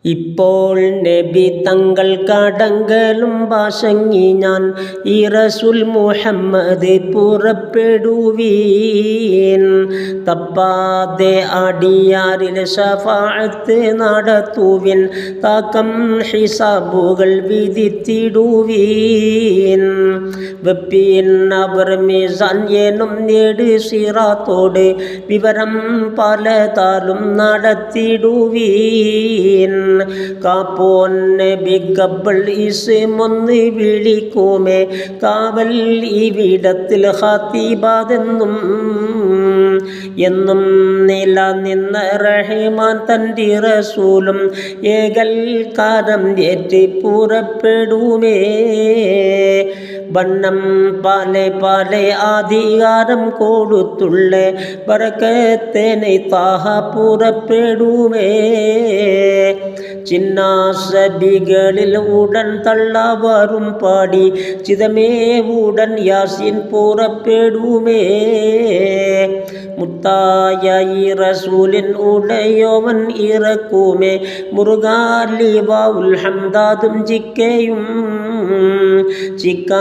ഇപ്പോൾ നബി തങ്ങൾ കടങ്കലും ഭാഷങ്ങി ഞാൻ ഈ റസൂൽ മുഹമ്മദ് പുറപ്പെടുവീൻ. തപ്പാതെ അടിയാരിൽ ശഫാഅത്ത് നടത്തുവിൻ. താക്കം ഹിസാബുകൾ വിധിത്തിടുവീൻ. വെപ്പീൻ അവർ മീസാൻ എന്നും നേട് സിറാത്തോട് വിവരം പലതാലും നടത്തിടുവീൻ. കാപ്പോൻ നബി ഗബ്ബൽ ഇസ്മൊന്ന് വിളിക്കുമേ കാവൽ ഇവിടത്തിൽ ഖാത്തിബാദെന്നും എന്നും നിലനിന്ന റഹ്മാൻ തൻ്റെ റസൂലും ഏകൽ കാരം ഏറ്റ് പുറപ്പെടുമേ. വണ്ണം പാലെ പാലെ അധികാരം കൊടുത്തുള്ള ബറക്കത്തേനെ താഹ പുറപ്പെടുമേ. ചിന്നാസബികളിൽ ഉടൻ തള്ളവരും പാടി ചിതമേ ഉടൻ യാസീൻ പുറപ്പെടുമേ. മുത്തായ ഈ റസൂലിൻ ഉടയോവൻ ഇറക്കുമേ മുറുകാലിവാഉൽ ഹംദാദും ജിക്കയും. ചിക്ക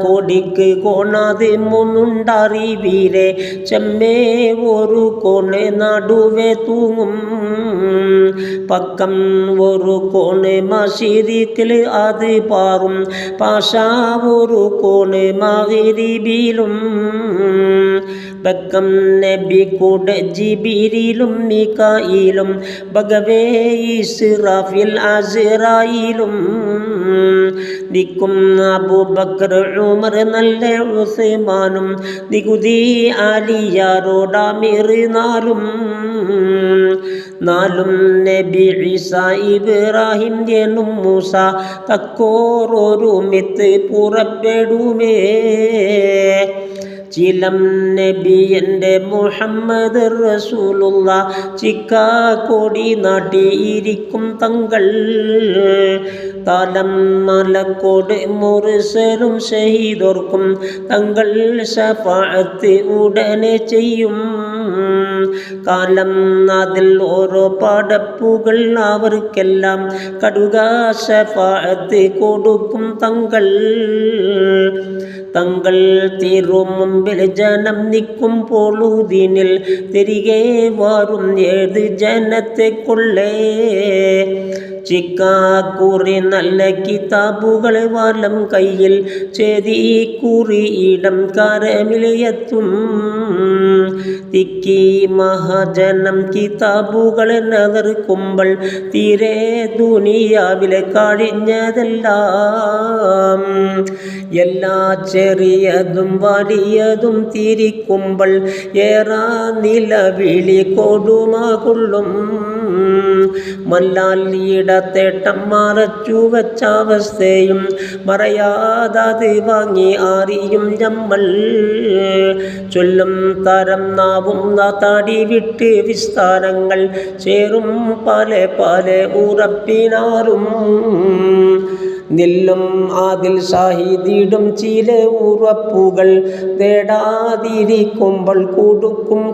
കൊടിക്ക് കോണാത് മൂന്നുണ്ടറിവീരെ ചെമ്മേ ഒരു കോണ് നടുവേ തൂങ്ങും. പക്കം ഒരു കോണ് മശരിക്കിൽ അത് പാറും പാഷ ഒരു കോണ് മഗ്രിബിലും. ബക്കം നബി കൂടെ ജിബിരിലും മികായിലും ബഗവേ ഇസ്റാഫിൽ അസ്റായിലും. നിക്കും അബൂബക്കർ ഉമർ നല്ല ഉസ്മാനും നികുതി ആലിയാരോടാമിർ നാലും നബി ഈസാ ഇബ്രാഹിം എന്നും മൂസ തക്കോറൊരുമിത്ത് പുറപ്പെടുമേ. ചിലം നബി എൻ്റെ മുഹമ്മദ് റസൂലുള്ള ചിക്ക കോടി നാട്ടിയിരിക്കും തങ്ങൾ. താലം മലക്കോട് മുർസലും ഷഹീദോർക്കും തങ്ങൾ ശഫാഅത്ത് ഉടനെ ചെയ്യും. കാലം അതിൽ ഓരോ പടപ്പുകൾ അവർക്കെല്ലാം കടുക ശഫാഅത്ത് കൊടുക്കും തങ്ങൾ. തങ്ങൾ തിരുമുമ്പിൽ ജനം നിൽക്കും പൊളുതിനിൽ തിരികെ വരും ഏത് ജനത്തെ കൊള്ളേ. ചിക്കാക്കുറി നല്ല കിതാബുകൾ വലം കയ്യിൽ ചേതിക്കുറി ഇടം കരമിലെത്തും. തിക്കി മഹാജനം കിതാബുകൾ നഗർക്കുമ്പോൾ തീരെ ദുനിയാവിലെ കഴിഞ്ഞതെല്ലാം എല്ലാ ചെറിയതും വലിയതും തിരിക്കുമ്പോൾ ഏറാ നിലവിളി കൊടുമാകൊള്ളും. മല്ലാലിയിടത്തേട്ടം മറച്ചു വച്ച അവസ്ഥയും മറയാതത് വാങ്ങി അറിയും നമ്മൾ. ചൊല്ലും തരം നാവും താടി വിട്ട് വിസ്താരങ്ങൾ ചേരും പല പല ഉറപ്പിനാറും. നില്ലും അതിൽ ഷാഹിദിടും ചില ഉറപ്പുകൾ തേടാതിരിക്കുമ്പോൾ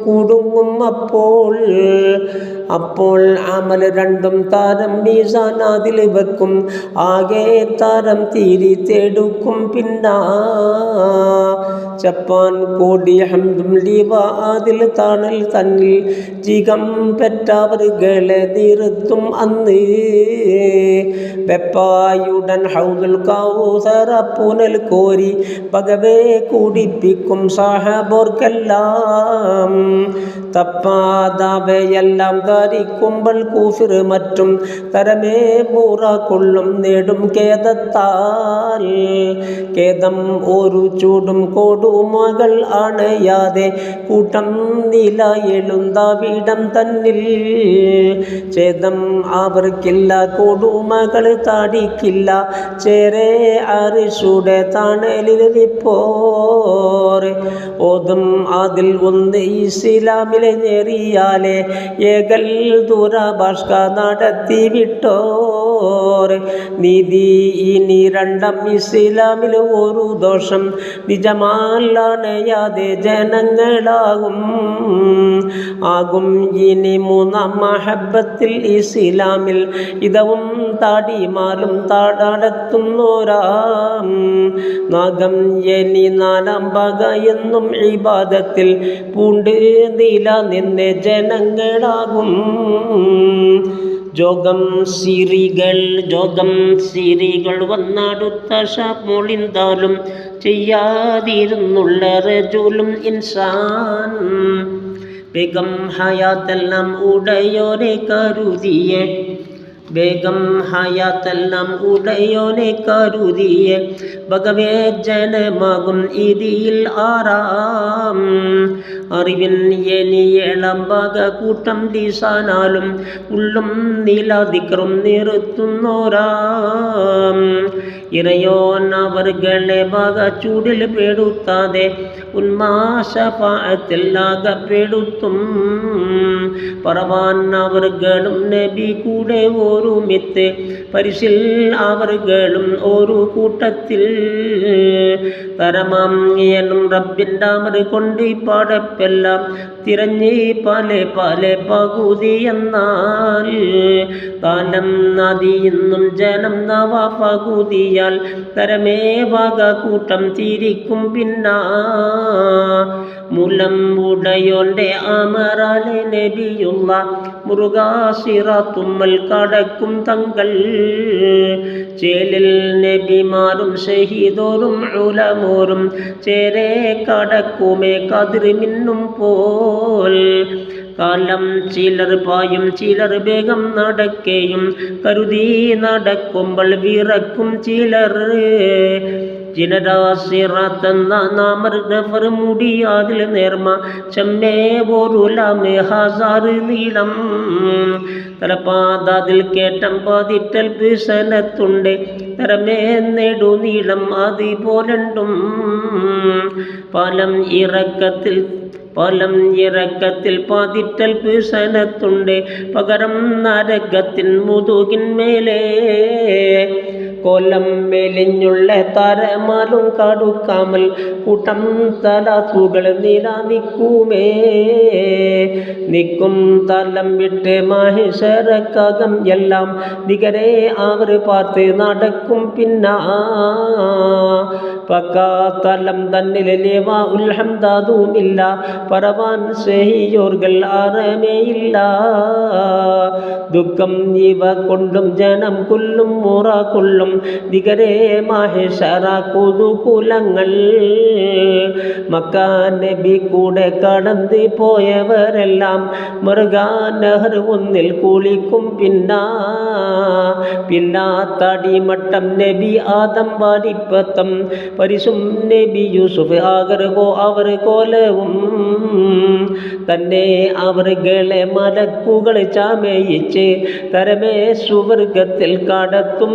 കുടുങ്ങും അപ്പോൾ അമൽ രണ്ടും താരം മീസാൻ അതിൽ വെക്കും. ആകെ താരം തിരിച്ചെടുക്കും. പിന്നാ ചപ്പാൻ കോടി ഹംദും ലീവ അതിൽ താണൽ തന്നിൽ ജികം പെറ്റവർകളെ നിർത്തും അന്ന്. വെപ്പായുടൻ ഹൗദുൽ കൗസറ പുനൽ കോരി പകവേ കുടിപ്പിക്കും സഹബോർക്കെല്ലാം. തപ്പാതാവയെല്ലാം ധരിക്കുമ്പോൾ കൂഫിർ മറ്റും തരമേ മൂറ കൊള്ളും നേടും ഖേദത്താൽ. ഖേദം ഒരു ചൂടും കൊടുമകൾ അണയാതെ കൂട്ടം നില എഴുന്തവിടം തന്നിൽ. ഛേദം അവർക്കില്ല കൊടുമകൾ താടിക്കില്ല ചേരെ അറിഷുടെ തണലിലിരിപ്പോർ ഓതും അതിൽ ഒന്ന് ഇസ്ലാമിലെ ഞെറിയാലെ ഏകൽ ദുരഭാഷ്ക നടത്തി വിട്ടോർ നീതി ഇനി രണ്ടാം ഇസ്ലാമിൽ ഒരു ദോഷം നിജമാലണയാതെ ജനങ്ങളാകും ആകും ഇനി മൂന്നാം മഹബത്തിൽ ഇസ്ലാമിൽ ഇതവും താടിമാലും താടത്തുന്നോരാം നാഗം ഇനി നാലാം പക എന്നും ഇബാദത്തിൽ പൂണ്ട് നില നിന്നെ ജനങ്ങളാകും ജോഗം സിരികൾ വന്നടുത്ത ഷാമൊളിന്താലും ചെയ്യാതിരുന്നുള്ള റജുലും ഇൻസാൻ ബേഗം ഹയാത്തെല്ലാം ഉടയോനെ കരുതിയെ ബേഗം ഹയാത്തെല്ലാം ഉടയോനെ കരുതിയെ ഭഗവേ ജനമാകും ഇതിൽ ആറാം അറിവിൻ എനിയേളം ഭഗ കൂട്ടം ദിശാനാലും ഉള്ളും നിലതിക്കറും നിർത്തുന്നോരാം ഇറയോൻ അവർകളെ ഭഗ ചൂടിൽ പെടുത്താതെ ഉന്മാശപാത്തിൽ അകപ്പെടുത്തും പറവാൻ അവർകളും നബി കൂടെ ഒരുമിത്ത് പരിശിൽ അവർകളും ഒരു കൂട്ടത്തിൽ തരമാം എന്നും റബ്ബിൻ്റെ അമർ കൊണ്ട് പാടപ്പെല്ലാം തിരഞ്ഞ് പല പകുതി എന്നാൽ കാലം നദി ഇന്നും ജനം നവ പകുതിയാൽ തരമേ വക കൂട്ടം തിരിക്കും പിന്നാ മുലം ഉടയോന്റെ അമറാലെ നബിയുള്ള മുറുകാസിറത്തുമ്മൽ കടക്കും തങ്ങൾ ചേലിൽ നബിമാരും ഷഹീദോരും ഉലമോരും ചേരെ കടക്കുമേ കതിർ മിന്നും പോൽ കാലം ചിലർ പായും ചിലർ വേഗം നടക്കുകയും കരുതി നടക്കുമ്പോൾ വിറക്കും ചിലർ ജിനരാസിറാത്തെന്ന നാമർ മുടിയാതിൽ നേർമ ചെമ്മേ പോരുലാമേ ഹസാറ് നീളം തലപ്പാതാതിൽ കേട്ടം പാതിറ്റൽ പിസനത്തുണ്ട് തരമേ നെടുനീളം അതുപോലണ്ടും പാലം ഇറക്കത്തിൽ പാതിറ്റൽ പിസനത്തുണ്ട് പകരം നരകത്തിൻ മുതുകിന്മേലേ കോലം മെലിഞ്ഞുള്ള തരമാലും കടുക്കാമൽ കൂട്ടം തലാസുകൾ നില നിൽക്കും തലം വിട്ട് മഹിഷരക്കകം എല്ലാം നികരെ അവർ പാർത്ത് നടക്കും പിന്നാ പക്കാത്തലം തന്നിൽ ലേവാ ഉൽഹംദാതുമില്ല പറവാൻ സ്നേഹിയോർകൾ അറമേയില്ല ദുഃഖം ഇവ കൊണ്ടും ജനം കൊല്ലും മുറ കൊള്ളും ദിഗരെ മഹേശറ കുതുകുലങ്ങൾ മക്കാ നബി കൂടെ കടന്ന് പോയവരെല്ലാം മൃഗാനഹർ ഒന്നിൽ കുളിക്കും പിന്നാത്തടിമട്ടം നബി ആദം വാരിപ്പത്തം പരിശും നബി യൂസുഫ് ആകർകോ അവർ കോലവും തന്നെ അവർകളെ മലക്കുകൾ ചാമയിച്ച് തരമേ സുവർഗത്തിൽ കടത്തും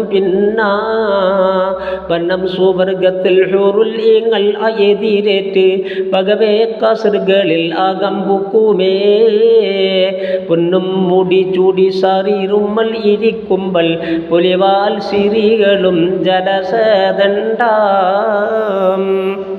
വണ്ണം സുവർഗത്തിൽ ഹൂറുൽ ഈങ്ങൾ എതിരേറ്റ് പകവേ കസറുകളിൽ അകമ്പുക്കുമേ പൊന്നും മുടി ചൂടി സറിറുമ്മൽ ഇരിക്കുമ്പൽ പുലിവാൽ സിരികളും ജലസദണ്ഡാം